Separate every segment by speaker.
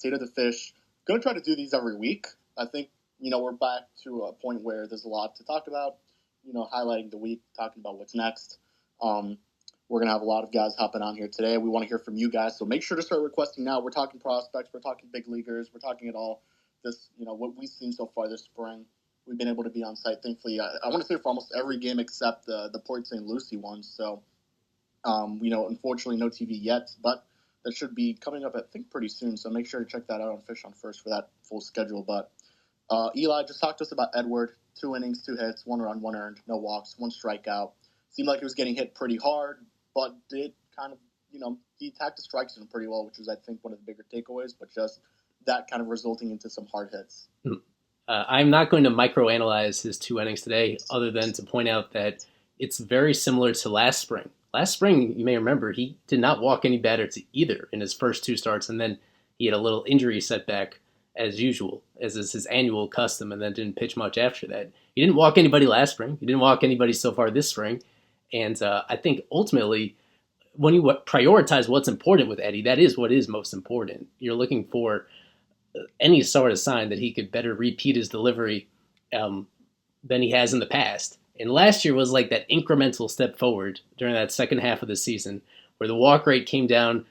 Speaker 1: Tater the Fish. Going to try to do these every week. I think, we're back to a point where there's a lot to talk about, highlighting the week, talking about what's next. We're going to have a lot of guys hopping on here today. We want to hear from you guys, so make sure to start requesting now. We're talking prospects. We're talking big leaguers. We're talking it all. This, what we've seen so far this spring. We've been able to be on site, thankfully. I want to say for almost every game except the Port St. Lucie one. So, unfortunately, no TV yet, but that should be coming up, I think, pretty soon. So make sure to check that out on Fish on First for that full schedule. But Eli, just talk to us about Edward. 2 innings, 2 hits, 1 run, 1 earned, no walks, 1 strikeout. Seemed like he was getting hit pretty hard, but did kind of, he attacked the strike zone pretty well, which was, I think, one of the bigger takeaways, but just that kind of resulting into some hard hits.
Speaker 2: I'm not going to microanalyze his 2 innings today, other than to point out that it's very similar to last spring. Last spring, you may remember, he did not walk any batters either in his first 2 starts, and then he had a little injury setback as usual, as is his annual custom, and then didn't pitch much after that. He didn't walk anybody last spring. He didn't walk anybody so far this spring. And I think ultimately, when you prioritize what's important with Eddie, that is what is most important. You're looking for any sort of sign that he could better repeat his delivery than he has in the past. And last year was like that incremental step forward during that second half of the season where the walk rate came down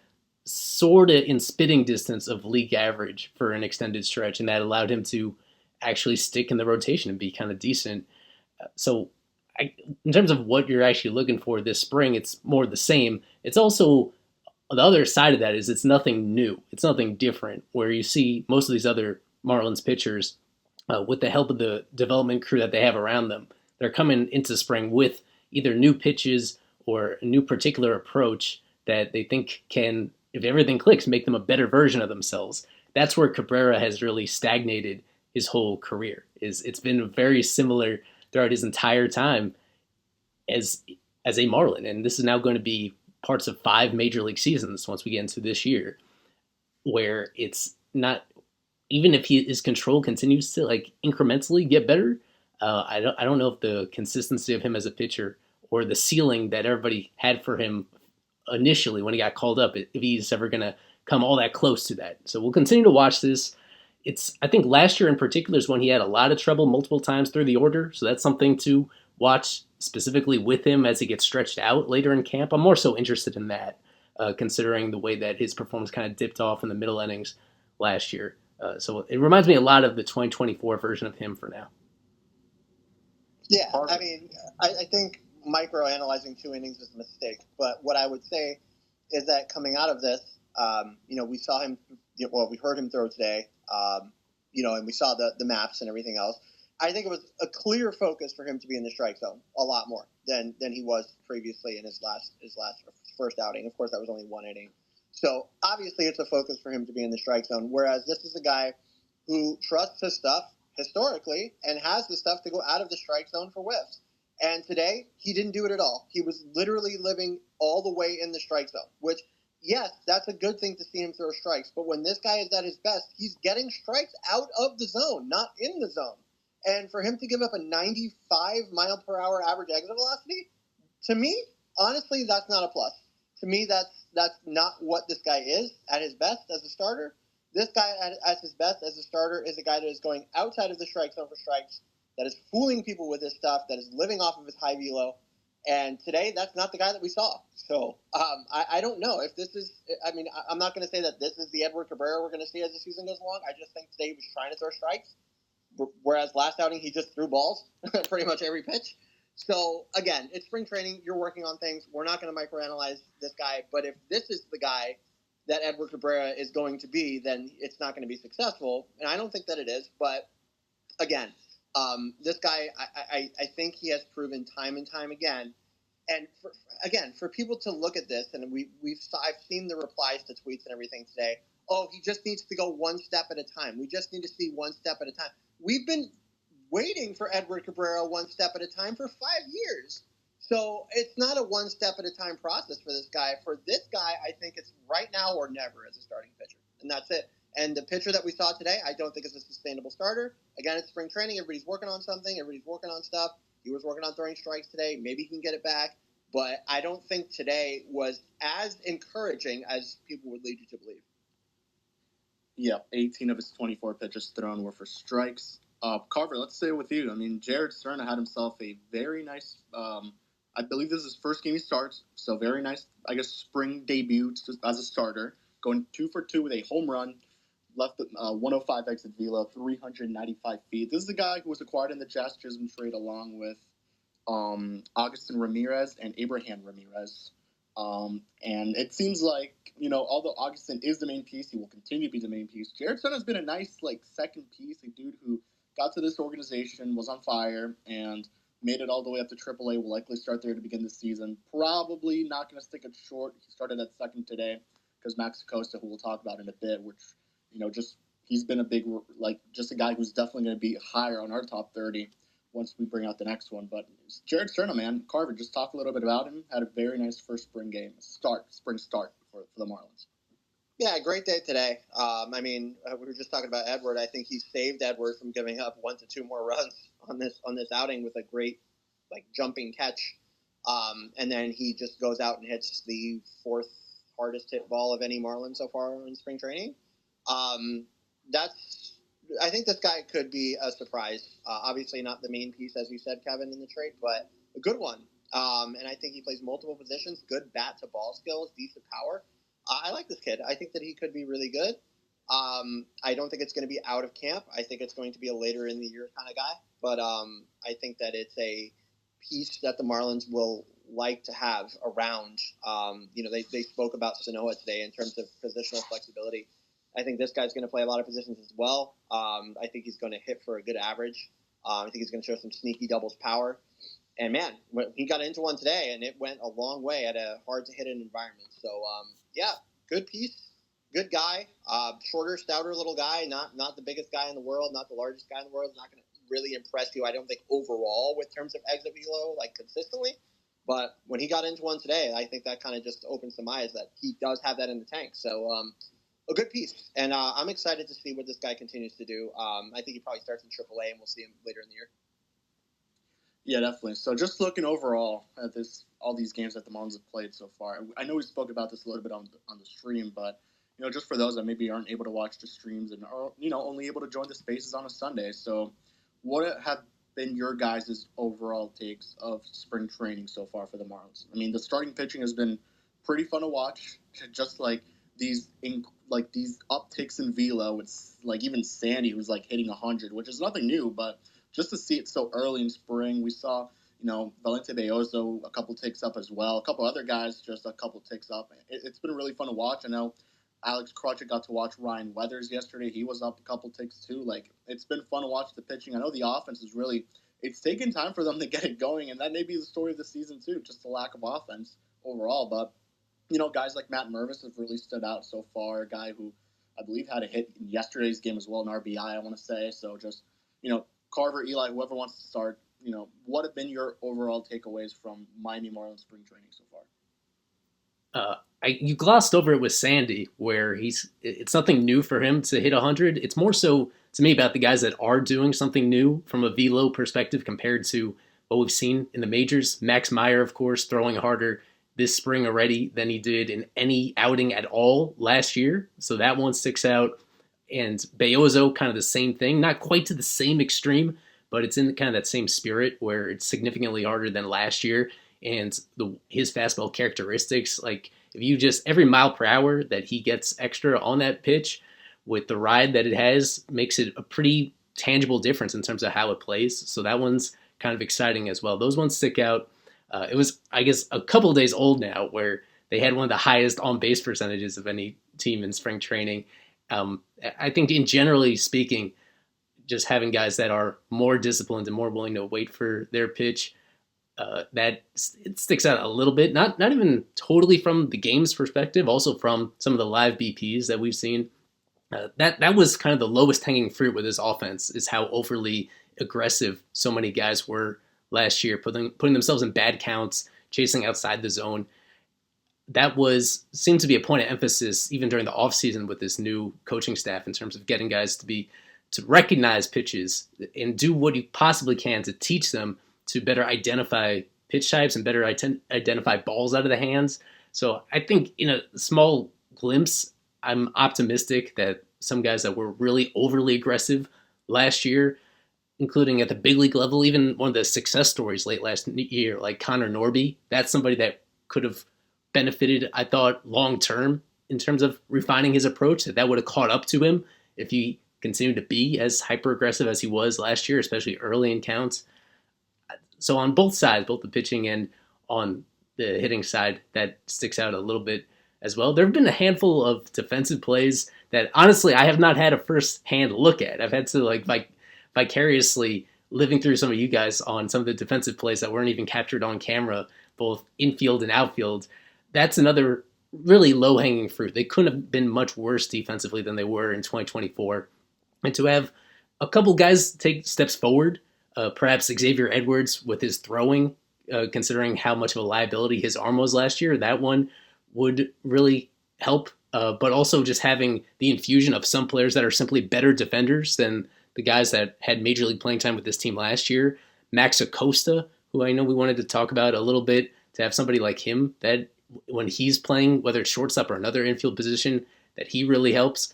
Speaker 2: sort of in spitting distance of league average for an extended stretch, and that allowed him to actually stick in the rotation and be kind of decent. So in terms of what you're actually looking for this spring, it's more the same. It's also, the other side of that is it's nothing new. It's nothing different, where you see most of these other Marlins pitchers, with the help of the development crew that they have around them, they're coming into spring with either new pitches or a new particular approach that they think can, if everything clicks, make them a better version of themselves. That's where Cabrera has really stagnated his whole career. It's been very similar throughout his entire time as a Marlin. And this is now going to be parts of 5 major league seasons once we get into this year, where it's not, even if his control continues to like incrementally get better, I don't know if the consistency of him as a pitcher or the ceiling that everybody had for him initially when he got called up, if he's ever going to come all that close to that. So we'll continue to watch this. I think last year in particular is when he had a lot of trouble multiple times through the order. So that's something to watch specifically with him as he gets stretched out later in camp. I'm more so interested in that, considering the way that his performance kind of dipped off in the middle innings last year. So it reminds me a lot of the 2024 version of him for now.
Speaker 3: Yeah, I mean, I think microanalyzing 2 innings is a mistake. But what I would say is that coming out of this, we saw him, we heard him throw today, and we saw the maps and everything else. I think it was a clear focus for him to be in the strike zone a lot more than he was previously in his first outing. Of course, that was only 1 inning. So obviously it's a focus for him to be in the strike zone, whereas this is a guy who trusts his stuff historically and has the stuff to go out of the strike zone for whiffs. And today, he didn't do it at all. He was literally living all the way in the strike zone, which, yes, that's a good thing to see him throw strikes. But when this guy is at his best, he's getting strikes out of the zone, not in the zone. And for him to give up a 95-mile-per-hour average exit velocity, to me, honestly, that's not a plus. To me, that's not what this guy is at his best as a starter. This guy at his best as a starter is a guy that is going outside of the strike zone for strikes, that is fooling people with his stuff, that is living off of his high velo. And today, that's not the guy that we saw. So I don't know if this is – I mean, I'm not going to say that this is the Edward Cabrera we're going to see as the season goes along. I just think today he was trying to throw strikes, whereas last outing he just threw balls pretty much every pitch. So, again, it's spring training. You're working on things. We're not going to microanalyze this guy. But if this is the guy that Edward Cabrera is going to be, then it's not going to be successful. And I don't think that it is. But, again, this guy, I think he has proven time and time again. And, for people to look at this, and I've seen the replies to tweets and everything today, oh, he just needs to go one step at a time. We just need to see one step at a time. We've been waiting for Edward Cabrera one step at a time for 5 years. So it's not a one step at a time process for this guy. For this guy, I think it's right now or never as a starting pitcher. And that's it. And the pitcher that we saw today, I don't think is a sustainable starter. Again, it's spring training. Everybody's working on something. Everybody's working on stuff. He was working on throwing strikes today. Maybe he can get it back. But I don't think today was as encouraging as people would lead you to believe.
Speaker 1: Yeah, 18 of his 24 pitches thrown were for strikes. Carver, let's stay with you. I mean, Jared Serna had himself a very nice, I believe this is his first game he starts, so very nice, I guess, spring debut as a starter, going 2 for 2 with a home run, left 105 exit velo, 395 feet. This is the guy who was acquired in the Jazz Chisholm trade along with Augustin Ramirez and Abraham Ramirez. And it seems like, although Augustin is the main piece, he will continue to be the main piece. Jared Stone has been a nice, second piece, a dude who got to this organization, was on fire, and made it all the way up to AAA, will likely start there to begin the season. Probably not going to stick it short. He started at second today because Max Acosta, who we'll talk about in a bit, which, he's been a big, just a guy who's definitely going to be higher on our top 30 once we bring out the next one. But Jared Serna, man, Carver, just talk a little bit about him. Had a very nice first spring start for the Marlins.
Speaker 3: Yeah, great day today. We were just talking about Edward. I think he saved Edward from giving up 1 to 2 more runs on this outing with a great jumping catch. And then he just goes out and hits the 4th hardest hit ball of any Marlin so far in spring training. I think this guy could be a surprise. Obviously not the main piece, as you said, Kevin, in the trade, but a good one. And I think he plays multiple positions, good bat-to-ball skills, decent power. I like this kid. I think that he could be really good. I don't think it's going to be out of camp. I think it's going to be a later in the year kind of guy. But I think that it's a piece that the Marlins will like to have around. They spoke about Sanoa today in terms of positional flexibility. I think this guy's going to play a lot of positions as well. I think he's going to hit for a good average. I think he's going to show some sneaky doubles power. And, man, he got into one today, and it went a long way at a hard-to-hit-in environment. So, good piece, good guy, shorter, stouter little guy, not the biggest guy in the world, not the largest guy in the world, not going to really impress you, I don't think, overall with terms of exit velo, consistently. But when he got into one today, I think that kind of just opened some eyes that he does have that in the tank. So, a good piece. And I'm excited to see what this guy continues to do. I think he probably starts in AAA, and we'll see him later in the year.
Speaker 1: Yeah, definitely. So just looking overall at all these games that the Marlins have played so far, I know we spoke about this a little bit on the stream, but just for those that maybe aren't able to watch the streams and are only able to join the spaces on a Sunday. So, what have been your guys' overall takes of spring training so far for the Marlins? I mean, the starting pitching has been pretty fun to watch. Just these upticks in velo. It's even Sandy, who's hitting 100, which is nothing new, but just to see it so early in spring, we saw, Valente Beozo a couple ticks up as well. A couple other guys just a couple ticks up. It's been really fun to watch. I know Alex Crutcher got to watch Ryan Weathers yesterday. He was up a couple ticks too. It's been fun to watch the pitching. I know the offense is it's taken time for them to get it going, and that may be the story of the season too, just the lack of offense overall. But, guys like Matt Mervis have really stood out so far. A guy who I believe had a hit in yesterday's game as well, an RBI, I want to say. So just, Carver, Eli, whoever wants to start, what have been your overall takeaways from Miami Marlins spring training so far?
Speaker 2: You glossed over it with Sandy, where it's nothing new for him to hit 100. It's more so, to me, about the guys that are doing something new from a velo perspective compared to what we've seen in the majors. Max Meyer, of course, throwing harder this spring already than he did in any outing at all last year. So that one sticks out. And Beozo, kind of the same thing, not quite to the same extreme, but it's in kind of that same spirit where it's significantly harder than last year. And his fastball characteristics, if you just, every mile per hour that he gets extra on that pitch with the ride that it has, makes it a pretty tangible difference in terms of how it plays. So that one's kind of exciting as well. Those ones stick out. It was, I guess, a couple of days old now where they had one of the highest on-base percentages of any team in spring training. I think in generally speaking, just having guys that are more disciplined and more willing to wait for their pitch, that it sticks out a little bit. Not even totally from the game's perspective, also from some of the live BPs that we've seen. That was kind of the lowest hanging fruit with this offense, is how overly aggressive so many guys were last year, putting themselves in bad counts, chasing outside the zone. That seemed to be a point of emphasis even during the offseason with this new coaching staff in terms of getting guys to recognize pitches and do what you possibly can to teach them to better identify pitch types and better identify balls out of the hands. So I think in a small glimpse, I'm optimistic that some guys that were really overly aggressive last year, including at the big league level. Even one of the success stories late last year, like Connor Norby, that's somebody that could have benefited, I thought, long term in terms of refining his approach, that would have caught up to him if he continued to be as hyper aggressive as he was last year, especially early in counts. So on both sides, both the pitching and on the hitting side, that sticks out a little bit as well. There have been a handful of defensive plays that honestly I have not had a first-hand look at. I've had to vicariously living through some of you guys on some of the defensive plays that weren't even captured on camera, both infield and outfield. That's another really low-hanging fruit. They couldn't have been much worse defensively than they were in 2024. And to have a couple guys take steps forward, perhaps Xavier Edwards with his throwing, considering how much of a liability his arm was last year, that one would really help. But also just having the infusion of some players that are simply better defenders than the guys that had major league playing time with this team last year. Max Acosta, who I know we wanted to talk about a little bit, to have somebody like him that when he's playing, whether it's shortstop or another infield position, that he really helps.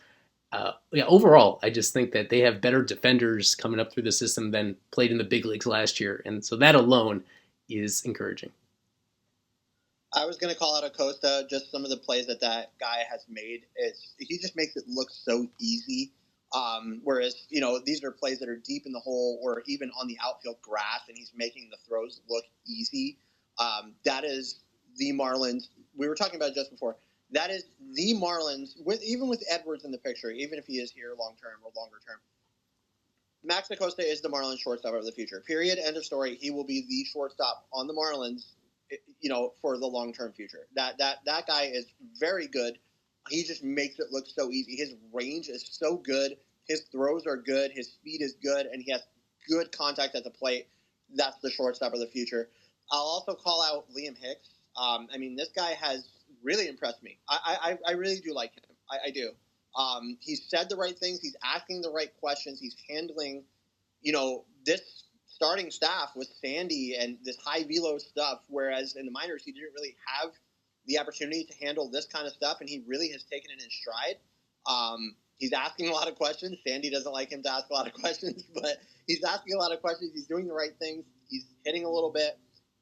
Speaker 2: Overall, I just think that they have better defenders coming up through the system than played in the big leagues last year. And so that alone is encouraging.
Speaker 3: I was going to call out Acosta, just some of the plays that guy has made. He just makes it look so easy. Whereas, these are plays that are deep in the hole or even on the outfield grass, and he's making the throws look easy. That is the Marlins. We were talking about it just before. That is the Marlins, even with Edwards in the picture, even if he is here long-term or longer-term. Max Acosta is the Marlins shortstop of the future. Period. End of story. He will be the shortstop on the Marlins, for the long-term future. That guy is very good. He just makes it look so easy. His range is so good. His throws are good. His speed is good, and he has good contact at the plate. That's the shortstop of the future. I'll also call out Liam Hicks. This guy has really impressed me. I really do like him. I do. He's said the right things. He's asking the right questions. He's handling, this starting staff with Sandy and this high velo stuff, whereas in the minors he didn't really have the opportunity to handle this kind of stuff, and he really has taken it in stride. He's asking a lot of questions. Sandy doesn't like him to ask a lot of questions, but he's asking a lot of questions. He's doing the right things. He's hitting a little bit.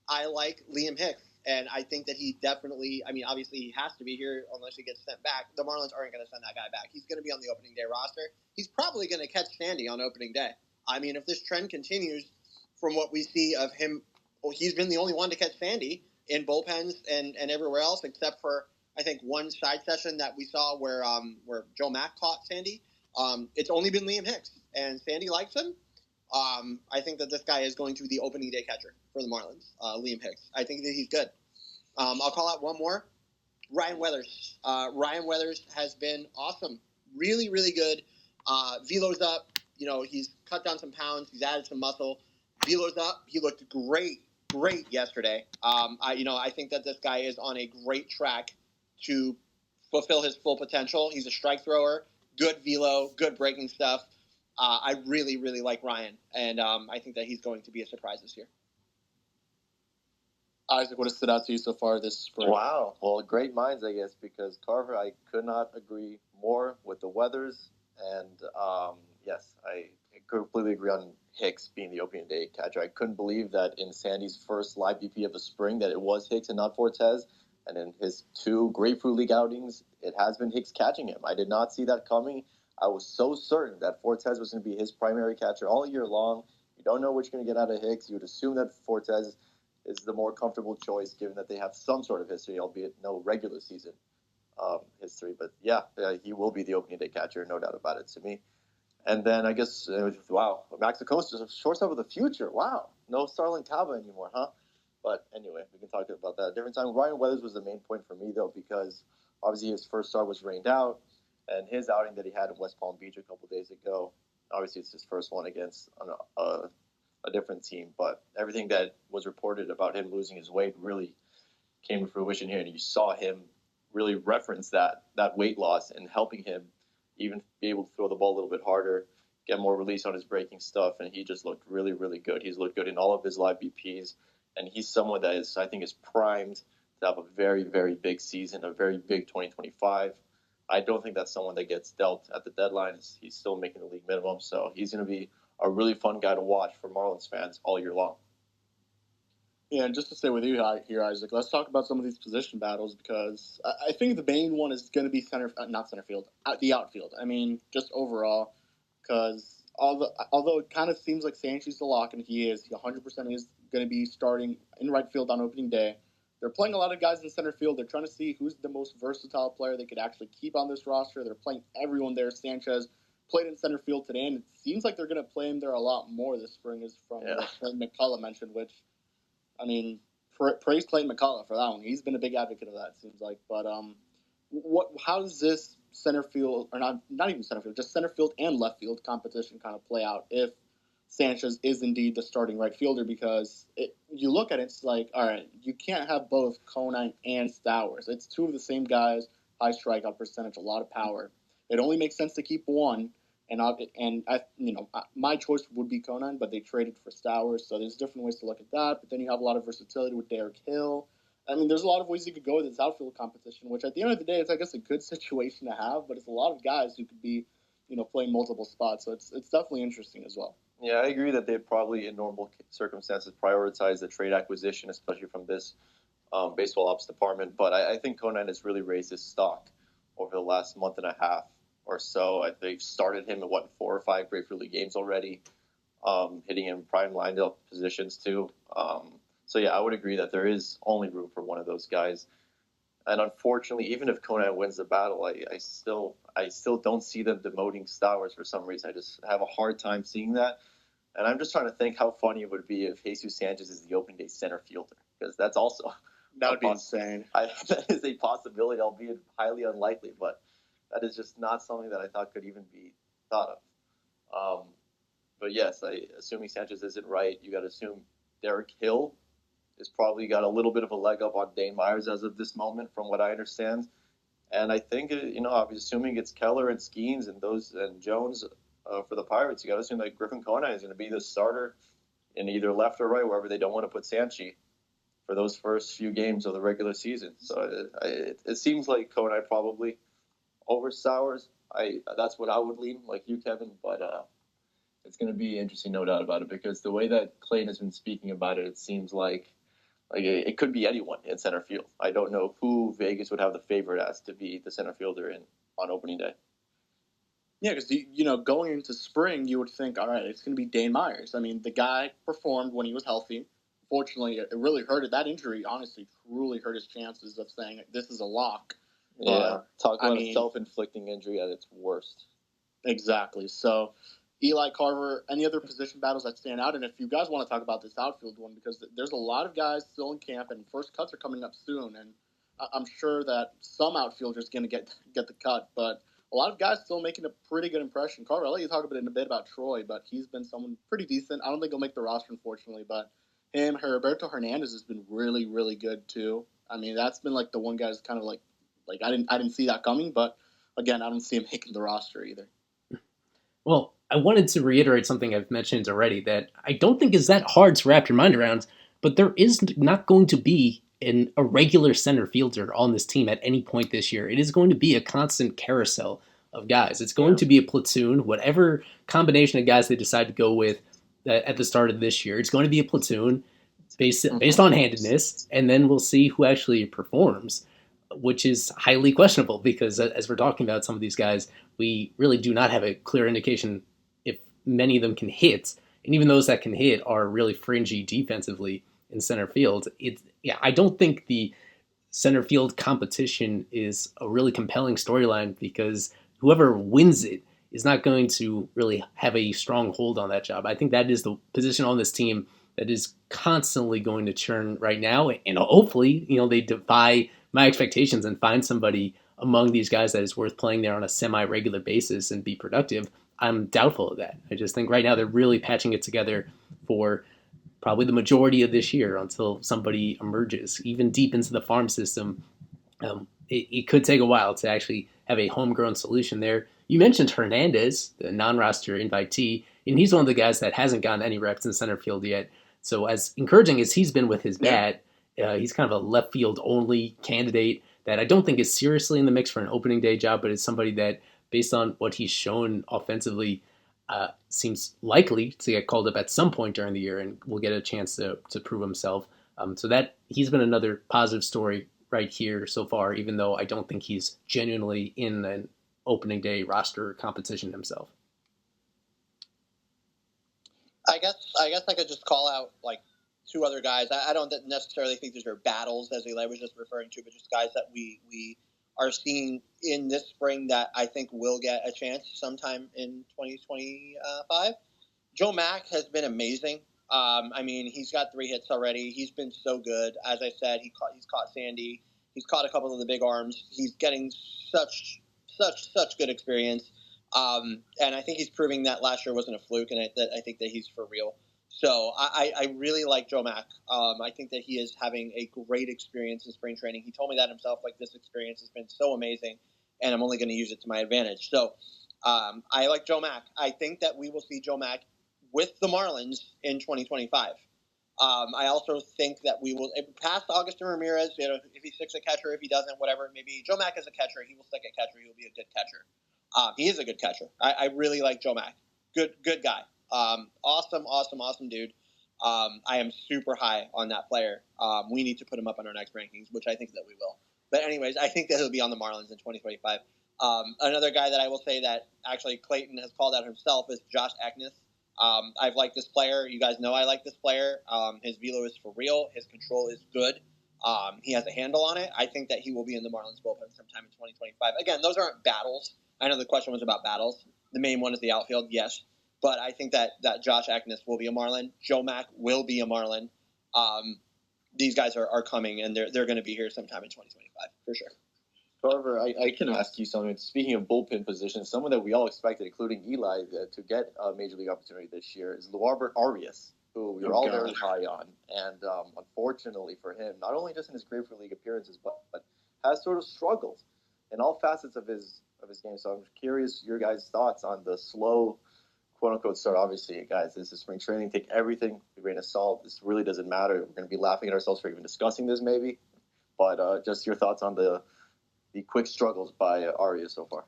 Speaker 3: I like Liam Hicks. And I think that he definitely, obviously he has to be here unless he gets sent back. The Marlins aren't going to send that guy back. He's going to be on the opening day roster. He's probably going to catch Sandy on opening day. If this trend continues from what we see of him, he's been the only one to catch Sandy in bullpens and everywhere else, except for, I think, one side session that we saw where Joe Mack caught Sandy. It's only been Liam Hicks, and Sandy likes him. I think that this guy is going to be the opening day catcher for the Marlins, Liam Hicks. I think that he's good. I'll call out one more, Ryan Weathers. Ryan Weathers has been awesome, really, really good. Velo's up. He's cut down some pounds. He's added some muscle. Velo's up. He looked great yesterday. I think that this guy is on a great track to fulfill his full potential. He's a strike thrower, good velo, good breaking stuff. I really, really like Ryan, and I think that he's going to be a surprise this year.
Speaker 1: Isaac, what has stood out to you so far this spring?
Speaker 4: Wow. Well, great minds, I guess, because Carver, I could not agree more with the Weathers. And, yes, I completely agree on Hicks being the opening day catcher. I couldn't believe that in Sandy's first live BP of the spring that it was Hicks and not Fortes. And in his 2 Grapefruit League outings, it has been Hicks catching him. I did not see that coming. I was so certain that Fortes was going to be his primary catcher all year long. You don't know what you're going to get out of Hicks. You would assume that Fortes is the more comfortable choice, given that they have some sort of history, albeit no regular season history. But yeah, he will be the opening day catcher, no doubt about it to me. And then I guess, wow, Max Acosta is shortstop of the future. Wow, no Starlin Cava anymore, huh? But anyway, we can talk about that at a different time. Ryan Weathers was the main point for me, though, because obviously his first start was rained out, and his outing that he had in West Palm Beach a couple days ago, obviously it's his first one against a different team, but everything that was reported about him losing his weight really came to fruition here, and you saw him really reference that weight loss and helping him even be able to throw the ball a little bit harder, get more release on his breaking stuff, and he just looked really, really good. He's looked good in all of his live BPs, and he's someone that I think is primed to have a very, very big season, a very big 2025. I don't think that's someone that gets dealt at the deadline. He's still making the league minimum, so he's going to be a really fun guy to watch for Marlins fans all year long.
Speaker 1: Yeah, and just to stay with you here, Isaac, let's talk about some of these position battles because I think the main one is going to be the outfield. I mean, just overall, because although it kind of seems like Sanchez the lock, and he 100% is going to be starting in right field on opening day. They're playing a lot of guys in center field. They're trying to see who's the most versatile player they could actually keep on this roster. They're playing everyone there. Sanchez played in center field today, and it seems like they're going to play him there a lot more this spring, is from what Clayton McCullough mentioned, which, I mean, praise Clayton McCullough for that one. He's been a big advocate of that, it seems like. But how does this center field, or not even center field, just center field and left field competition kind of play out if Sanchez is indeed the starting right fielder? Because you look at it, it's like, all right, you can't have both Conine and Stowers. It's two of the same guys, high strikeout percentage, a lot of power. It only makes sense to keep one. My choice would be Conine, but they traded for Stowers, so there's different ways to look at that. But then you have a lot of versatility with Derek Hill. I mean, there's a lot of ways you could go with this outfield competition, which at the end of the day, it's, I guess, a good situation to have, but it's a lot of guys who could be, playing multiple spots. So it's definitely interesting as well.
Speaker 4: Yeah, I agree that they'd probably, in normal circumstances, prioritize the trade acquisition, especially from this baseball ops department. But I think Conine has really raised his stock over the last month and a half or so. They've started him at 4 or 5 Grapefruit League games already, hitting in prime lineup positions too. So yeah, I would agree that there is only room for one of those guys. And unfortunately, even if Conine wins the battle, I still don't see them demoting Stowers for some reason. I just have a hard time seeing that. And I'm just trying to think how funny it would be if Jesus Sanchez is the opening day center fielder, because that's also
Speaker 1: that would be insane.
Speaker 4: That is a possibility, albeit highly unlikely, but that is just not something that I thought could even be thought of. But yes, assuming Sanchez isn't right, you got to assume Derek Hill has probably got a little bit of a leg up on Dane Myers as of this moment, from what I understand. And I think, assuming it's Keller and Skeens and Jones for the Pirates, you got to assume that Griffin Conine is going to be the starter in either left or right, wherever they don't want to put Sanchi for those first few games of the regular season. So it seems like Conine probably over Stowers. That's what I would lean, like you, Kevin. But it's going to be interesting, no doubt about it, because the way that Clayton has been speaking about it, it seems like it could be anyone in center field. I don't know who Vegas would have the favorite as to be the center fielder on opening day.
Speaker 1: Yeah, because, going into spring, you would think, all right, it's going to be Dane Myers. I mean, the guy performed when he was healthy. Fortunately, it really hurt. That injury, honestly, truly hurt his chances of saying this is a lock.
Speaker 4: Yeah, talk about a self-inflicting injury at its worst.
Speaker 1: Exactly. So, Eli, Carver, any other position battles that stand out? And if you guys want to talk about this outfield one, because there's a lot of guys still in camp, and first cuts are coming up soon, and I'm sure that some outfielders going to get the cut, but a lot of guys still making a pretty good impression. Carver, I'll let you talk a bit about Troy, but he's been someone pretty decent. I don't think he'll make the roster, unfortunately, but Roberto Hernandez has been really, really good too. I mean, that's been like the one guy's kind of like I didn't see that coming, but again, I don't see him making the roster either.
Speaker 2: Well, I wanted to reiterate something I've mentioned already that I don't think is that hard to wrap your mind around, but there is not going to be a regular center fielder on this team at any point this year. It is going to be a constant carousel of guys. It's going to be a platoon, whatever combination of guys they decide to go with at the start of this year. It's going to be a platoon based on handedness, and then we'll see who actually performs, which is highly questionable because as we're talking about some of these guys, we really do not have a clear indication if many of them can hit. And even those that can hit are really fringy defensively in center field. I don't think the center field competition is a really compelling storyline because whoever wins it is not going to really have a strong hold on that job. I think that is the position on this team that is constantly going to churn right now. And hopefully, they defy my expectations and find somebody among these guys that is worth playing there on a semi-regular basis and be productive. I'm doubtful of that. I just think right now they're really patching it together for probably the majority of this year until somebody emerges. Even deep into the farm system, it could take a while to actually have a homegrown solution there. You mentioned Hernandez, the non-roster invitee, and he's one of the guys that hasn't gotten any reps in center field yet. So as encouraging as he's been with his bat, he's kind of a left field only candidate. that I don't think is seriously in the mix for an opening day job, but is somebody that, based on what he's shown offensively, seems likely to get called up at some point during the year and will get a chance to prove himself. So that he's been another positive story right here so far, even though I don't think he's genuinely in an opening day roster competition himself.
Speaker 3: I guess I could just call out like two other guys. I don't necessarily think these are battles, as Eli was just referring to, but just guys that we are seeing in this spring that I think will get a chance sometime in 2025. Joe Mack has been amazing. I mean, he's got 3 hits already. He's been so good. As I said, he's caught Sandy. He's caught a couple of the big arms. He's getting such good experience. And I think he's proving that last year wasn't a fluke, and I think that he's for real. So I really like Joe Mack. I think that he is having a great experience in spring training. He told me that himself, like, this experience has been so amazing, and I'm only going to use it to my advantage. So I like Joe Mack. I think that we will see Joe Mack with the Marlins in 2025. I also think that we will, past Augustin Ramirez, if he sticks at catcher, if he doesn't, whatever it may be, Joe Mack is a catcher. He will stick at catcher. He will be a good catcher. He is a good catcher. I really like Joe Mack. Good guy. Awesome dude. I am super high on that player. We need to put him up on our next rankings, which I think that we will. But anyways, I think that he'll be on the Marlins in 2025. Another guy that I will say that actually Clayton has called out himself is Josh Eknes. I've liked this player. You guys know I like this player. His velo is for real. His control is good. He has a handle on it. I think that he will be in the Marlins bullpen sometime in 2025. Again, those aren't battles. I know the question was about battles. The main one is the outfield, yes. But I think that Josh Eknes will be a Marlin. Joe Mack will be a Marlin. These guys are coming, and they're going to be here sometime in 2025, for sure.
Speaker 4: However, I can ask you something. Speaking of bullpen positions, someone that we all expected, including Eli, to get a major league opportunity this year is Luarber Arias, who we were all very high on. And unfortunately for him, not only just in his Grapefruit League appearances, but has sort of struggled in all facets of his game. So I'm curious your guys' thoughts on the slow, quote-unquote start. Obviously, guys, this is spring training. Take everything with a grain of salt. This really doesn't matter. We're going to be laughing at ourselves for even discussing this maybe. But just your thoughts on the quick struggles by Arias so far.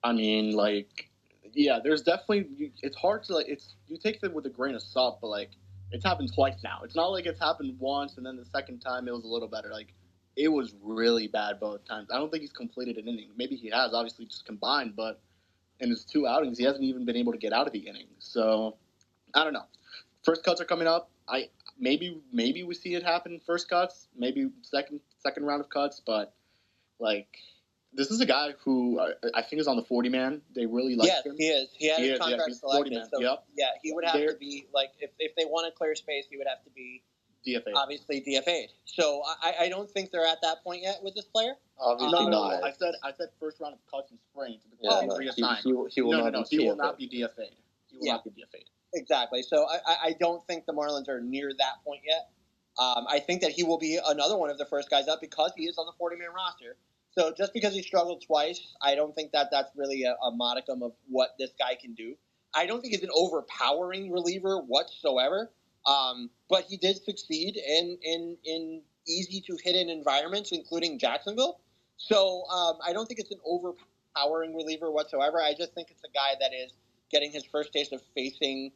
Speaker 1: I mean, like, yeah, there's definitely, it's hard to, like, you take it with a grain of salt, but, like, it's happened twice now. It's not like it's happened once and then the second time it was a little better. Like, it was really bad both times. I don't think he's completed an inning. Maybe he has, obviously, just combined, but in his 2 outings, he hasn't even been able to get out of the inning. So, I don't know. First cuts are coming up. Maybe we see it happen first cuts, maybe second round of cuts, but like, this is a guy who I think is on the 40-man. They really like him.
Speaker 3: Yes, he is. He had his contract selected. So,
Speaker 1: yep.
Speaker 3: Yeah, he would have to be, like, if they want to clear space, he would have to be
Speaker 1: DFA'd.
Speaker 3: Obviously DFA'd. So I don't think they're at that point yet with this player.
Speaker 4: Obviously
Speaker 1: not. I said first round of cuts and spring to be reassigned.
Speaker 4: He will
Speaker 1: not be DFA'd. He will not be DFA'd.
Speaker 3: Exactly. So I don't think the Marlins are near that point yet. I think that he will be another one of the first guys up because he is on the 40-man roster. So just because he struggled twice, I don't think that that's really a modicum of what this guy can do. I don't think he's an overpowering reliever whatsoever, but he did succeed in easy to hit in environments, including Jacksonville. So I don't think it's an overpowering reliever whatsoever. I just think it's a guy that is getting his first taste of facing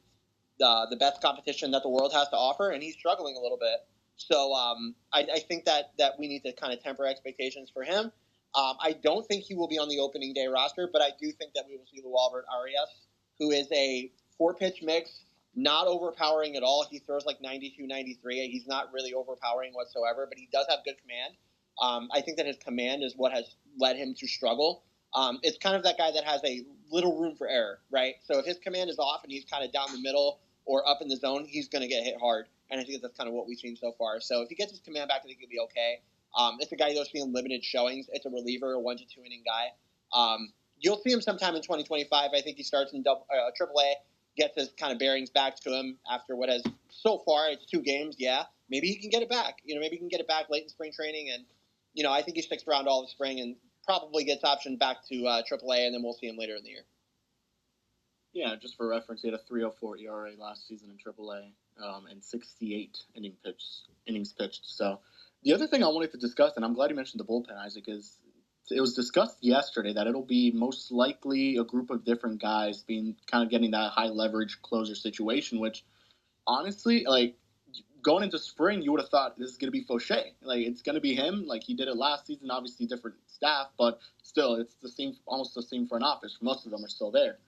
Speaker 3: the best competition that the world has to offer, and he's struggling a little bit. So I think that we need to kind of temper expectations for him. I don't think he will be on the opening day roster, but I do think that we will see Luarber Arias, who is a 4-pitch mix, not overpowering at all. He throws like 92, 93. He's not really overpowering whatsoever, but he does have good command. I think that his command is what has led him to struggle. It's kind of that guy that has a little room for error, right? So if his command is off and he's kind of down the middle or up in the zone, he's going to get hit hard. And I think that's kind of what we've seen so far. So if he gets his command back, I think he'll be okay. It's a guy you'll see in limited showings. It's a reliever, a 1 to 2 inning guy. You'll see him sometime in 2025. I think he starts in AAA, gets his kind of bearings back to him after what has so far, it's 2 games. Yeah, maybe he can get it back. Maybe he can get it back late in spring training. And, I think he sticks around all of spring and probably gets optioned back to AAA, and then we'll see him later in the year.
Speaker 1: Yeah, just for reference, he had a 3.04 ERA last season in AAA and 68 innings pitched. So The other thing I wanted to discuss, and I'm glad you mentioned the bullpen, Isaac, is it was discussed yesterday that it'll be most likely a group of different guys being kind of getting that high leverage closer situation, which honestly, like going into spring, you would have thought this is going to be Fauché. Like it's going to be him. Like he did it last season, obviously different staff, but still, it's the same, almost the same front office. Most of them are still there.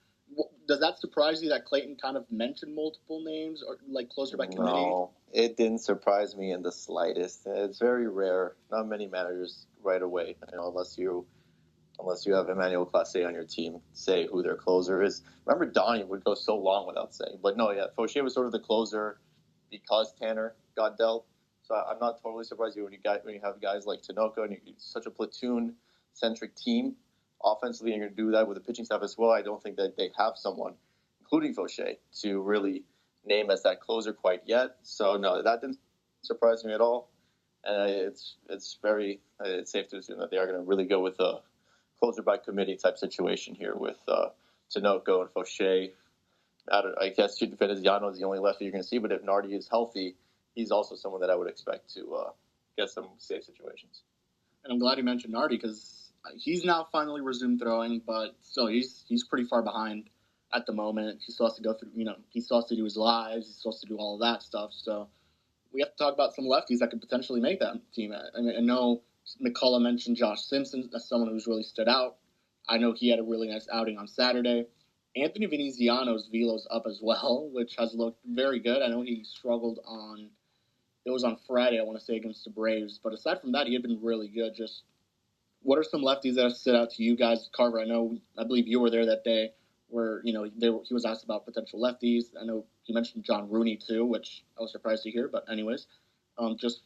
Speaker 1: Does that surprise you that Clayton kind of mentioned multiple names or like closer by committee?
Speaker 4: No, it didn't surprise me in the slightest. It's very rare. Not many managers right away, unless you have Emmanuel Clase on your team, say who their closer is. Remember, Donnie would go so long without saying. But no, yeah, Fauché was sort of the closer because Tanner got dealt. So I'm not totally surprised when you have guys like Tinoco and you're such a platoon-centric team. Offensively, and you're going to do that with the pitching staff as well. I don't think that they have someone, including Fauché, to really name as that closer quite yet. So no, that didn't surprise me at all. And it's safe to assume that they are going to really go with a closer by committee type situation here with Tinoco and Fauché. I guess Veneziano is the only lefty you're going to see, but if Nardi is healthy, he's also someone that I would expect to get some safe situations.
Speaker 1: And I'm glad you mentioned Nardi because he's now finally resumed throwing, but still he's pretty far behind at the moment. He still has to go through, he still has to do his lives. He still has to do all of that stuff. So we have to talk about some lefties that could potentially make that team. I mean, I know McCullough mentioned Josh Simpson as someone who's really stood out. I know he had a really nice outing on Saturday. Anthony Veneziano's velo's up as well, which has looked very good. I know he struggled it was on Friday, I want to say, against the Braves. But aside from that, he had been really good. Just what are some lefties that stood out to you guys? Carver, I believe you were there that day where, he was asked about potential lefties. I know you mentioned John Rooney too, which I was surprised to hear. But anyways, just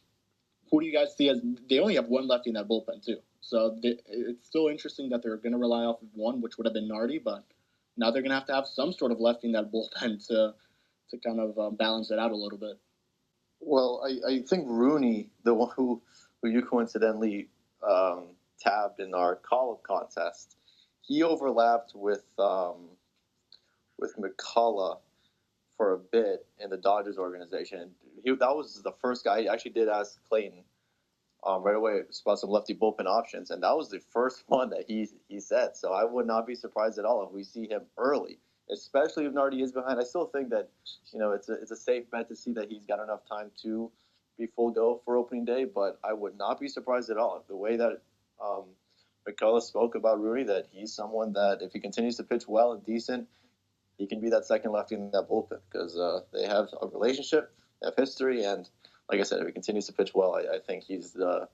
Speaker 1: who do you guys see as – they only have one lefty in that bullpen too. So it's still interesting that they're going to rely off of one, which would have been Nardi. But now they're going to have some sort of lefty in that bullpen to kind of balance it out a little bit.
Speaker 4: Well, I think Rooney, the one who you coincidentally tabbed in our call-up contest, he overlapped with McCullough for a bit in the Dodgers organization. That was the first guy. I actually did ask Clayton right away about some lefty bullpen options, and that was the first one that he said. So I would not be surprised at all if we see him early, especially if Nardi is behind. I still think that it's a safe bet to see that he's got enough time to be full go for opening day, but I would not be surprised at all. The way that McCullough spoke about Rooney, that he's someone that if he continues to pitch well and decent, he can be that second lefty in that bullpen because they have a relationship, they have history, and like I said, if he continues to pitch well, I think he's the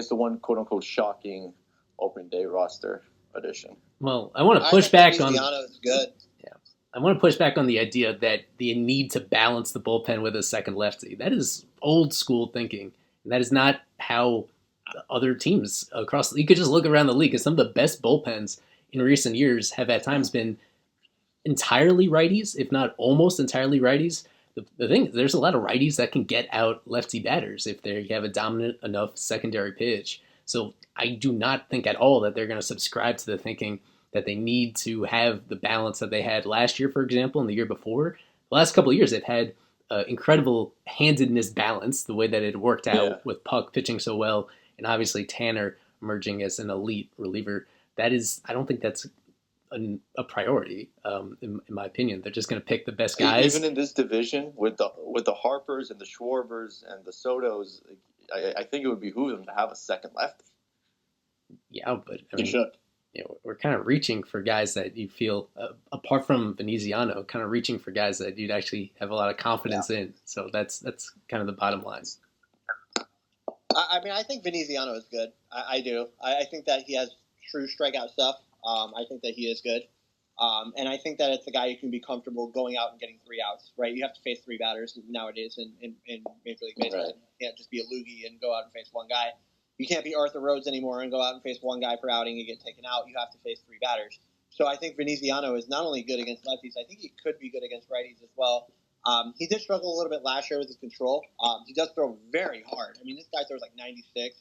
Speaker 4: one quote-unquote shocking opening day roster addition.
Speaker 2: Well, I want to push back on...
Speaker 3: good.
Speaker 2: Yeah, I want to push back on the idea that the need to balance the bullpen with a second lefty. That is old school thinking, and that is not how other teams across... You could just look around the league, and some of the best bullpens in recent years have at times been entirely righties, if not almost entirely righties. The thing is, there's a lot of righties that can get out lefty batters if they have a dominant enough secondary pitch. So I do not think at all that they're going to subscribe to the thinking that they need to have the balance that they had last year, for example, and the year before. The last couple of years, they've had incredible handedness balance, the way that it worked out with Puck pitching so well, and obviously Tanner emerging as an elite reliever. I don't think that's a priority, in my opinion. They're just going to pick the best guys.
Speaker 4: Even in this division, with the Harpers and the Schwarbers and the Sotos, I think it would behoove them to have a second lefty.
Speaker 2: Yeah, but I mean, we're kind of reaching for guys that you feel, apart from Veneziano, kind of reaching for guys that you'd actually have a lot of confidence in. So that's kind of the bottom line.
Speaker 3: I mean, I think Veneziano is good. I do. I think that he has true strikeout stuff. I think that he is good. And I think that it's a guy who can be comfortable going out and getting 3 outs, right? You have to face 3 batters nowadays in Major League Baseball. Right. You can't just be a loogie and go out and face one guy. You can't be Arthur Rhodes anymore and go out and face one guy per outing and get taken out. You have to face 3 batters. So I think Veneziano is not only good against lefties, I think he could be good against righties as well. He did struggle a little bit last year with his control. He does throw very hard. I mean, this guy throws like 96.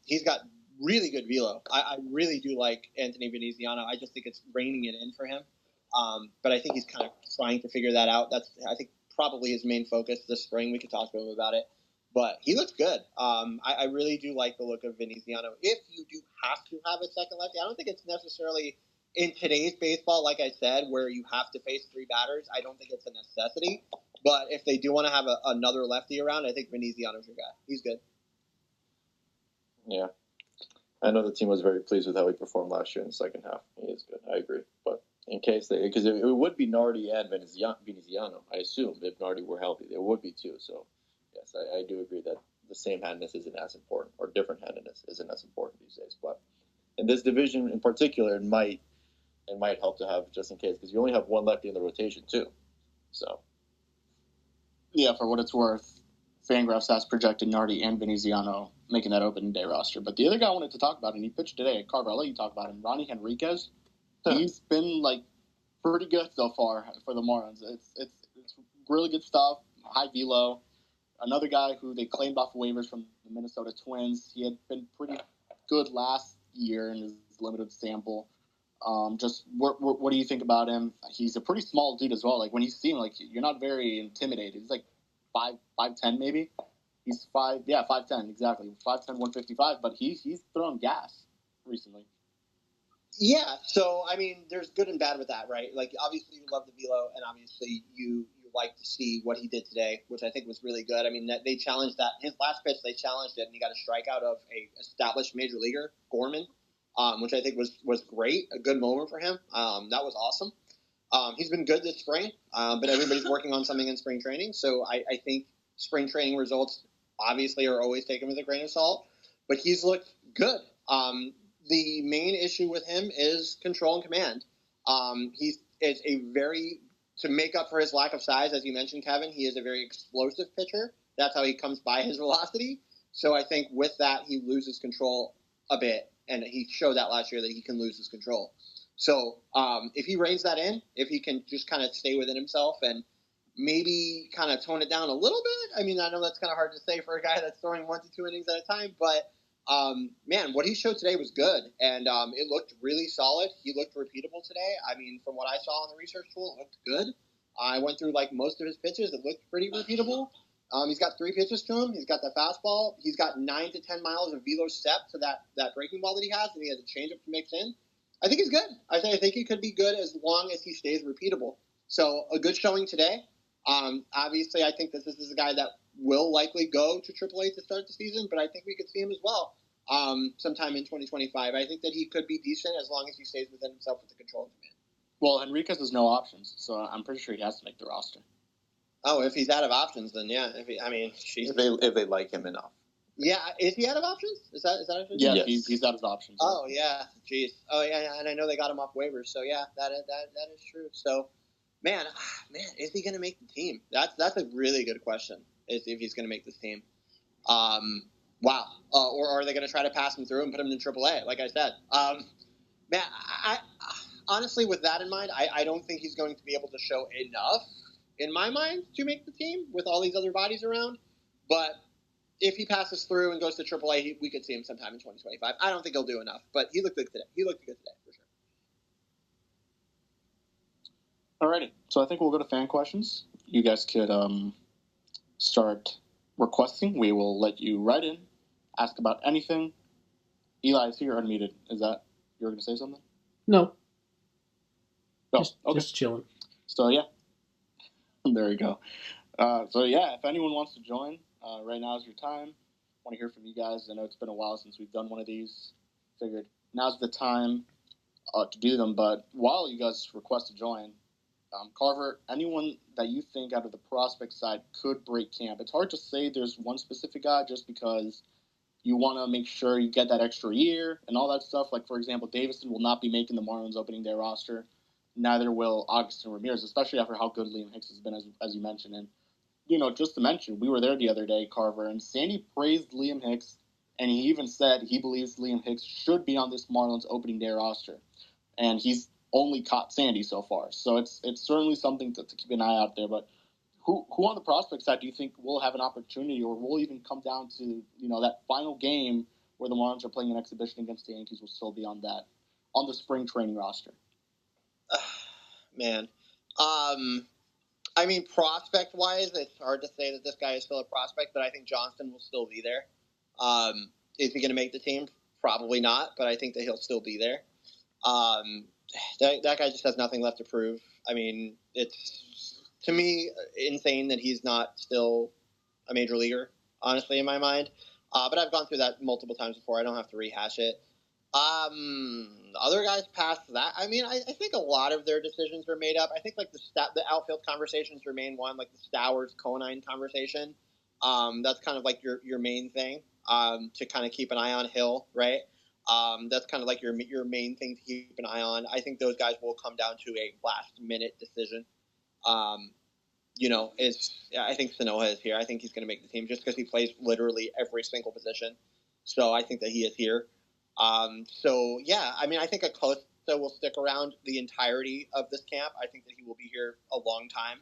Speaker 3: He's got really good velo. I really do like Anthony Veneziano. I just think it's reining it in for him. But I think he's kind of trying to figure that out. That's, I think, probably his main focus this spring. We could talk to him about it. But he looks good. I really do like the look of Veneziano. If you do have to have a second lefty, I don't think it's necessarily in today's baseball, like I said, where you have to face 3 batters. I don't think it's a necessity. But if they do want to have another lefty around, I think Veneziano's your guy. He's good.
Speaker 4: Yeah. I know the team was very pleased with how he performed last year in the second half. He is good. I agree. But in case because it would be Nardi and Veneziano, I assume, if Nardi were healthy. There would be 2. So, yes, I do agree that the same handedness isn't as important, or different handedness isn't as important these days. But in this division in particular, it might help to have just in case, because you only have one lefty in the rotation too. So,
Speaker 1: yeah, for what it's worth, Fangraphs has projected Nardi and Veneziano making that opening day roster. But the other guy I wanted to talk about, and he pitched today, Carver, I'll let you talk about him, Ronnie Henriquez. He's been pretty good so far for the Marlins. It's really good stuff. High velo. Another guy who they claimed off waivers from the Minnesota Twins. He had been pretty good last year in his limited sample. Just what do you think about him? He's a pretty small dude as well. Like when you see him, you're not very intimidated. He's 5'10" maybe. He's 5'10" exactly. 5'10", 155. But he's thrown gas recently.
Speaker 3: Yeah, so I mean, there's good and bad with that, right? Obviously you love the velo, and obviously you like to see what he did today, which I think was really good. I mean, they challenged that. His last pitch, they challenged it, and he got a strikeout of a established major leaguer, Gorman, which I think was great, a good moment for him. That was awesome. He's been good this spring, but everybody's working on something in spring training, so I think spring training results obviously are always taken with a grain of salt, but he's looked good. The main issue with him is control and command. He's a very, to make up for his lack of size, as you mentioned, Kevin, he is a very explosive pitcher. That's how he comes by his velocity. So I think with that, he loses control a bit, and he showed that last year that he can lose his control. So if he reins that in, if he can just kind of stay within himself and maybe kind of tone it down a little bit. I mean, I know that's kind of hard to say for a guy that's throwing 1 to 2 innings at a time, but man, what he showed today was good, and it looked really solid. He looked repeatable today. I mean, from what I saw on the research tool, it looked good. I went through most of his pitches. It looked pretty repeatable. He's got 3 pitches to him. He's got the fastball. He's got 9 to 10 miles of velo step to that breaking ball that he has, and he has a changeup to mix in. I think he's good. I think he could be good as long as he stays repeatable. So a good showing today. Obviously, I think this is a guy that will likely go to AAA to start the season, but I think we could see him as well sometime in 2025. I think that he could be decent as long as he stays within himself with the control of command.
Speaker 1: Well, Henriquez has no options, so I'm pretty sure he has to make the roster.
Speaker 3: Oh, if he's out of options, then yeah.
Speaker 4: If they like him enough.
Speaker 3: Yeah, is he out of options? Is that options?
Speaker 1: Yeah, yes. He's out of options.
Speaker 3: Oh yeah, jeez. Oh yeah, and I know they got him off waivers, so yeah, that is true. So, man, is he going to make the team? That's a really good question. Is if he's going to make this team. Wow. Or are they going to try to pass him through and put him in AAA? Like I said, man, I honestly, with that in mind, I don't think he's going to be able to show enough in my mind to make the team with all these other bodies around. But if he passes through and goes to AAA, we could see him sometime in 2025. I don't think he'll do enough, but he looked good today. For sure.
Speaker 1: Alrighty, so I think we'll go to fan questions. You guys could start requesting. We will let you write in, ask about anything. Eli, I see you're unmuted. Is that you were going to say something?
Speaker 2: No.
Speaker 1: Oh,
Speaker 2: just chilling.
Speaker 1: So yeah, there you go. So yeah, if anyone wants to join, right now is your time. I want to hear from you guys. I know it's been a while since we've done one of these. Figured now's the time to do them. But while you guys request to join, Carver, anyone that you think out of the prospect side could break camp. It's hard to say there's one specific guy just because you want to make sure you get that extra year and all that stuff. Like, for example, Davison will not be making the Marlins opening day roster. Neither will Augustin Ramirez, especially after how good Liam Hicks has been, as you mentioned. And, just to mention, we were there the other day, Carver, and Sandy praised Liam Hicks, and he even said he believes Liam Hicks should be on this Marlins opening day roster. And he's only caught Sandy so far. So it's certainly something to keep an eye out there. But who on the prospect side do you think will have an opportunity or will even come down to, that final game where the Marlins are playing an exhibition against the Yankees will still be on the spring training roster?
Speaker 3: Man. I mean, prospect-wise, it's hard to say that this guy is still a prospect, but I think Johnston will still be there. Is he going to make the team? Probably not, but I think that he'll still be there. That guy just has nothing left to prove. I mean, it's, to me, insane that he's not still a major leaguer, honestly, in my mind. But I've gone through that multiple times before. I don't have to rehash it. Other guys past that, I mean, I think a lot of their decisions are made up. I think like the outfield conversations remain one, like the Stowers-Conine conversation. That's kind of like your main thing, to kind of keep an eye on Hill, right? That's kind of like your main thing to keep an eye on. I think those guys will come down to a last minute decision. I think Sanoa is here. I think he's going to make the team just because he plays literally every single position. So I think that he is here. I think Acosta will stick around the entirety of this camp. I think that he will be here a long time.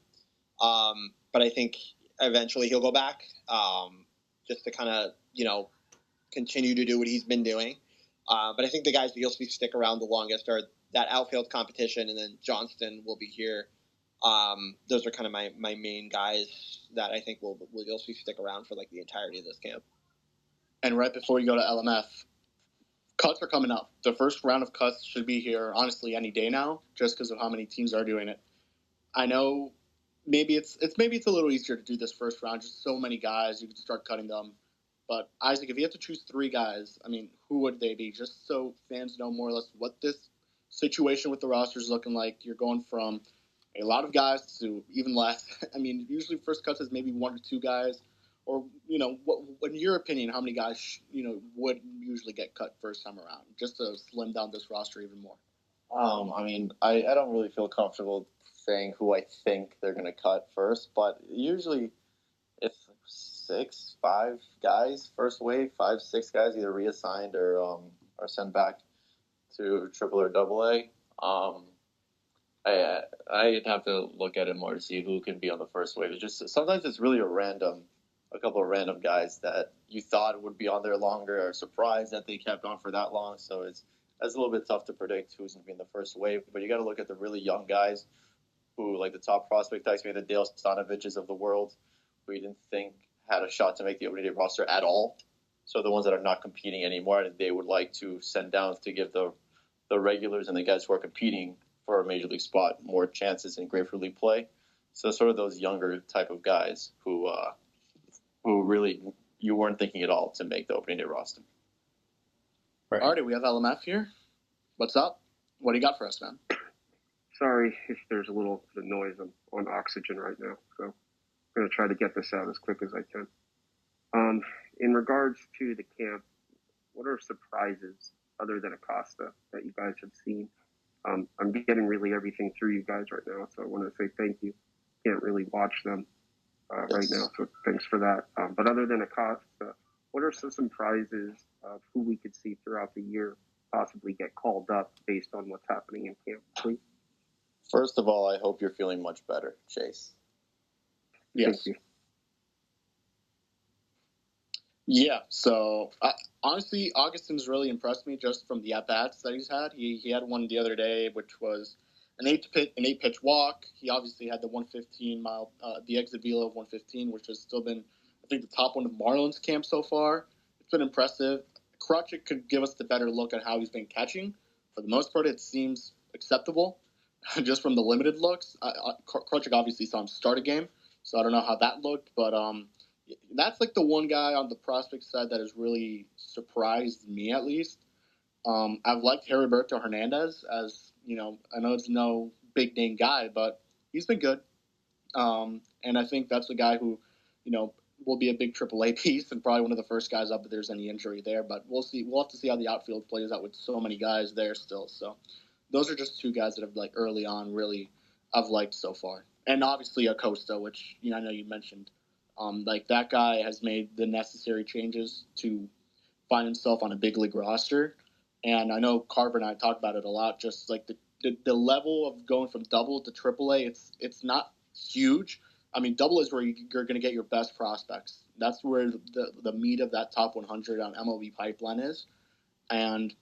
Speaker 3: But I think eventually he'll go back, just to kind of, continue to do what he's been doing. But I think the guys that you'll see stick around the longest are that outfield competition, and then Johnston will be here. Those are kind of my main guys that I think you'll see stick around for like the entirety of this camp.
Speaker 1: And right before you go to LMF, cuts are coming up. The first round of cuts should be here, honestly, any day now, just because of how many teams are doing it. I know maybe it's a little easier to do this first round. Just so many guys, you can start cutting them. But Isaac, if you have to choose 3 guys, I mean, who would they be? Just so fans know more or less what this situation with the roster is looking like. You're going from a lot of guys to even less. I mean, usually first cuts is maybe 1 or 2 guys. Or, in your opinion, how many guys, would usually get cut first time around, just to slim down this roster even more?
Speaker 4: I don't really feel comfortable saying who I think they're going to cut first, but usually it's 5 guys first wave, 5, 6 guys either reassigned or sent back to Triple or Double A. I'd have to look at it more to see who can be on the first wave. It's just sometimes it's really a couple of random guys that you thought would be on there longer, or surprised that they kept on for that long. So it's a little bit tough to predict who's going to be in the first wave. But you got to look at the really young guys who, like the top prospect types, maybe the Dale Stanoviches of the world, who you didn't think had a shot to make the opening day roster at all. So the ones that are not competing anymore, and they would like to send down to give the regulars and the guys who are competing for a major league spot more chances in Grapefruit League play. So sort of those younger type of guys who really you weren't thinking at all to make the opening day roster.
Speaker 1: Right. Alrighty, we have LMF here. What's up? What do you got for us, man?
Speaker 5: Sorry if there's a little bit of noise. I'm on oxygen right now, so I'm going to try to get this out as quick as I can. In regards to the camp, what are surprises other than Acosta that you guys have seen? I'm getting really everything through you guys right now, so I want to say thank you. Can't really watch them right now, so thanks for that. But other than Acosta, what are some surprises of who we could see throughout the year possibly get called up based on what's happening in camp, please?
Speaker 4: First of all, I hope you're feeling much better, Chase.
Speaker 1: Yes.
Speaker 5: Thank you.
Speaker 1: Yeah, so honestly, Augustin's really impressed me just from the at-bats that he's had. He had one the other day, which was an 8-pitch walk. He obviously had the 115-mile, the exit velo of 115, which has still been, I think, the top one of Marlins camp so far. It's been impressive. Krutchik could give us the better look at how he's been catching. For the most part, it seems acceptable, just from the limited looks. Krutchik obviously saw him start a game, so I don't know how that looked, but that's like the one guy on the prospect side that has really surprised me, at least. I've liked Heriberto Hernandez as, I know it's no big name guy, but he's been good. And I think that's a guy who, will be a big AAA piece and probably one of the first guys up if there's any injury there. But we'll see. We'll have to see how the outfield plays out with so many guys there still. So those are just 2 guys that have, like, early on really I've liked so far. And obviously Acosta, which, I know you mentioned. Like, that guy has made the necessary changes to find himself on a big league roster. And I know Carver and I talk about it a lot, just like the level of going from double to AAA, it's not huge. I mean, double is where you're going to get your best prospects. That's where the meat of that top 100 on MLB pipeline is. And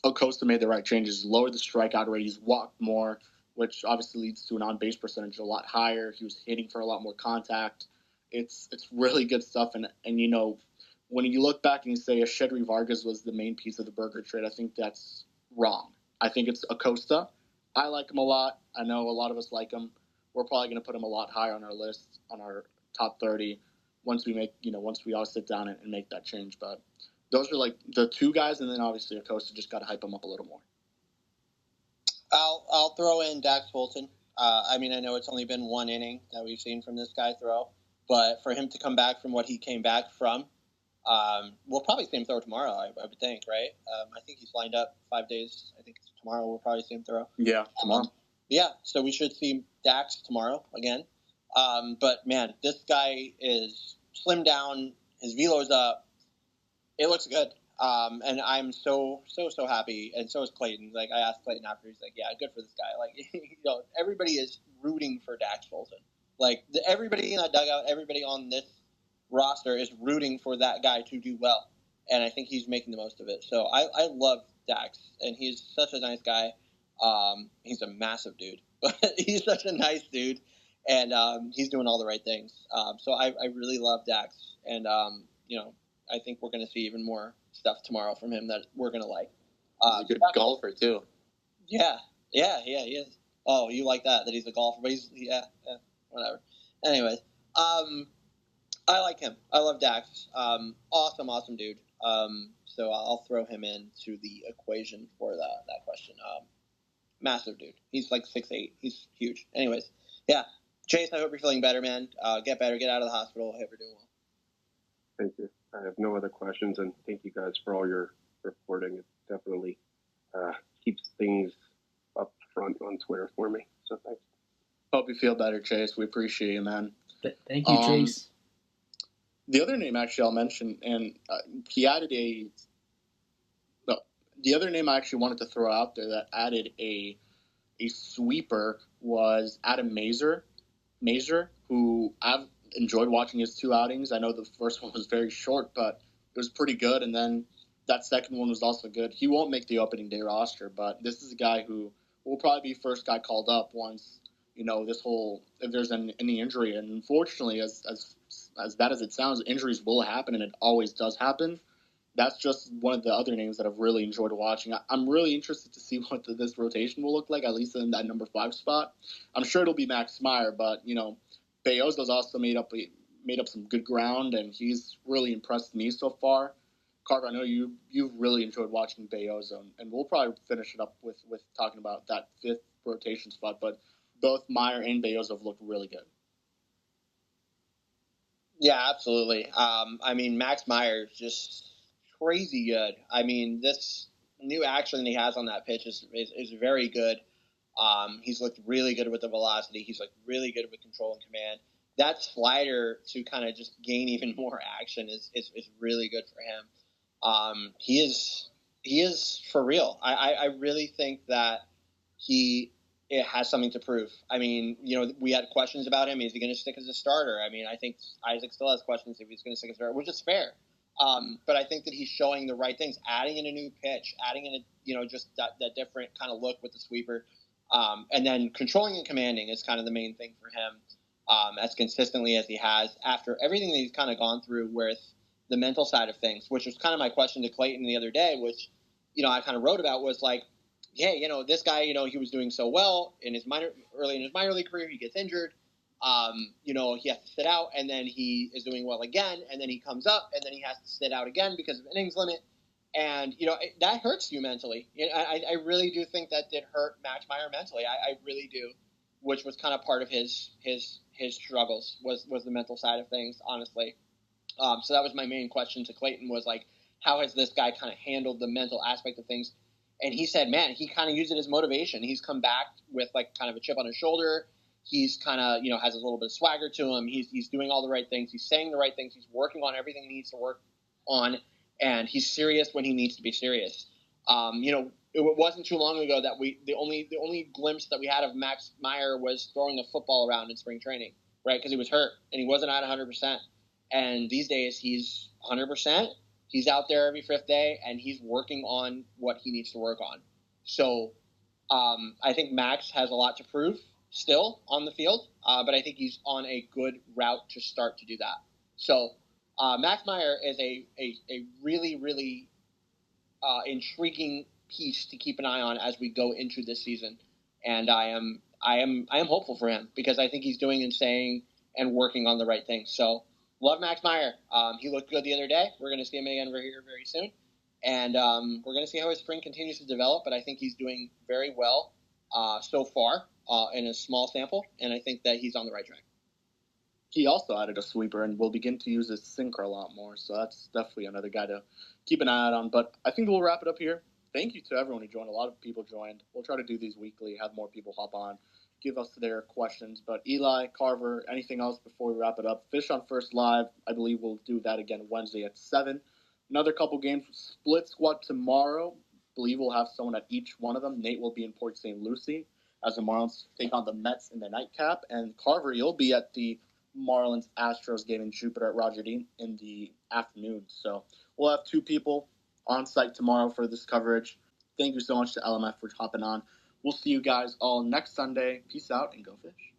Speaker 1: Acosta made the right changes, lowered the strikeout rate, he's walked more, which obviously leads to an on-base percentage a lot higher. He was hitting for a lot more contact. It's really good stuff. And when you look back and you say Shedry Vargas was the main piece of the Burger trade, I think that's wrong. I think it's Acosta. I like him a lot. I know a lot of us like him. We're probably going to put him a lot higher on our list, on our top 30, once we all sit down and make that change. But those are like the two guys, and then obviously Acosta, just got to hype him up a little more.
Speaker 3: I'll throw in Dax Fulton. I know it's only been one inning that we've seen from this guy throw, but for him to come back from what he came back from, we'll probably see him throw tomorrow, I would think, right? I think he's lined up 5 days. I think tomorrow we'll probably see him throw.
Speaker 1: Yeah, tomorrow.
Speaker 3: So we should see Dax tomorrow again. But, man, this guy is slimmed down. His velo's up. It looks good. And I'm so happy, and so is Clayton. Like, I asked Clayton after, he's like, yeah, good for this guy. Like, everybody is rooting for Dax Fulton. Like, everybody in that dugout, everybody on this roster is rooting for that guy to do well. And I think he's making the most of it. So I love Dax, and he's such a nice guy. He's a massive dude, but he's such a nice dude, and he's doing all the right things. So I really love Dax, and I think we're going to see even more stuff tomorrow from him that we're going to like.
Speaker 4: He's a good golfer too.
Speaker 3: Yeah, he is. Oh, you like that he's a golfer, but he's whatever. Anyways, I like him. I love Dax. Awesome dude. So I'll throw him into the equation for that question. Massive dude. He's like 6'8". He's huge. Anyways, yeah. Chase, I hope you're feeling better, man. Get better. Get out of the hospital. I hope you're doing well.
Speaker 5: Thank you. I have no other questions, and thank you guys for all your reporting. It definitely keeps things up front on Twitter for me. So thanks.
Speaker 1: Hope you feel better, Chase. We appreciate you, man.
Speaker 2: Thank you, Chase.
Speaker 1: The other name actually I'll mention, and he added the other name I actually wanted to throw out there that added a sweeper was Adam Mazur, who I've enjoyed watching his 2 outings. I know the first one was very short, but it was pretty good, and then that second one was also good. He won't make the opening day roster, but this is a guy who will probably be first guy called up once, if there's any injury. And unfortunately, as bad as it sounds, injuries will happen, and it always does happen. That's just one of the other names that I've really enjoyed watching. I'm really interested to see what this rotation will look like, at least in that number 5 spot. I'm sure it'll be Max Meyer, but, Beyozo's also made up some good ground, and he's really impressed me so far. Carver, I know you've really enjoyed watching Beyozo, and we'll probably finish it up with talking about that 5th rotation spot, but both Meyer and Beyozo have looked really good.
Speaker 3: Yeah, absolutely. Max Meyer is just crazy good. This new action that he has on that pitch is very good. He's looked really good with the velocity. He's looked really good with control and command. That slider to kind of just gain even more action is really good for him. He is for real. I really think that it has something to prove. We had questions about him. Is he going to stick as a starter? I think Isaac still has questions if he's going to stick as a starter, which is fair. But I think that he's showing the right things, adding in a new pitch, adding in just that different kind of look with the sweeper. And then controlling and commanding is kind of the main thing for him, as consistently as he has after everything that he's kind of gone through with the mental side of things, which was kind of my question to Clayton the other day, which, I kind of wrote about was like, hey, this guy, he was doing so well early in his minor league career, he gets injured. He has to sit out, and then he is doing well again, and then he comes up, and then he has to sit out again because of innings limit. And, that hurts you mentally. I really do think that did hurt Max Meyer mentally. I really do, which was kind of part of his struggles was the mental side of things, honestly. So that was my main question to Clayton was like, how has this guy kind of handled the mental aspect of things? And he said, man, he kind of used it as motivation. He's come back with like kind of a chip on his shoulder. He's kind of, has a little bit of swagger to him. He's doing all the right things. He's saying the right things. He's working on everything he needs to work on. And he's serious when he needs to be serious. It wasn't too long ago that the only glimpse that we had of Max Meyer was throwing a football around in spring training, right? Because he was hurt and he wasn't at 100%. And these days he's 100%. He's out there every 5th day and he's working on what he needs to work on. So I think Max has a lot to prove still on the field, but I think he's on a good route to start to do that. So Max Meyer is a really, really intriguing piece to keep an eye on as we go into this season. And I am hopeful for him because I think he's doing and saying and working on the right things. So love Max Meyer. He looked good the other day. We're going to see him again here very soon. And we're going to see how his spring continues to develop. But I think he's doing very well so far in a small sample. And I think that he's on the right track.
Speaker 1: He also added a sweeper and will begin to use his sinker a lot more. So that's definitely another guy to keep an eye out on. But I think we'll wrap it up here. Thank you to everyone who joined. A lot of people joined. We'll try to do these weekly, have more people hop on, give us their questions. But Eli, Carver, anything else before we wrap it up? Fish on First Live, I believe we'll do that again Wednesday at 7. Another couple games. Split squad tomorrow. I believe we'll have someone at each one of them. Nate will be in Port St. Lucie as the Marlins take on the Mets in the nightcap. And Carver, you'll be at the Marlins Astros game in Jupiter at Roger Dean in the afternoon. So we'll have 2 people on site tomorrow for this coverage. Thank you so much to LMF for hopping on. We'll see you guys all next Sunday. Peace out and go Fish.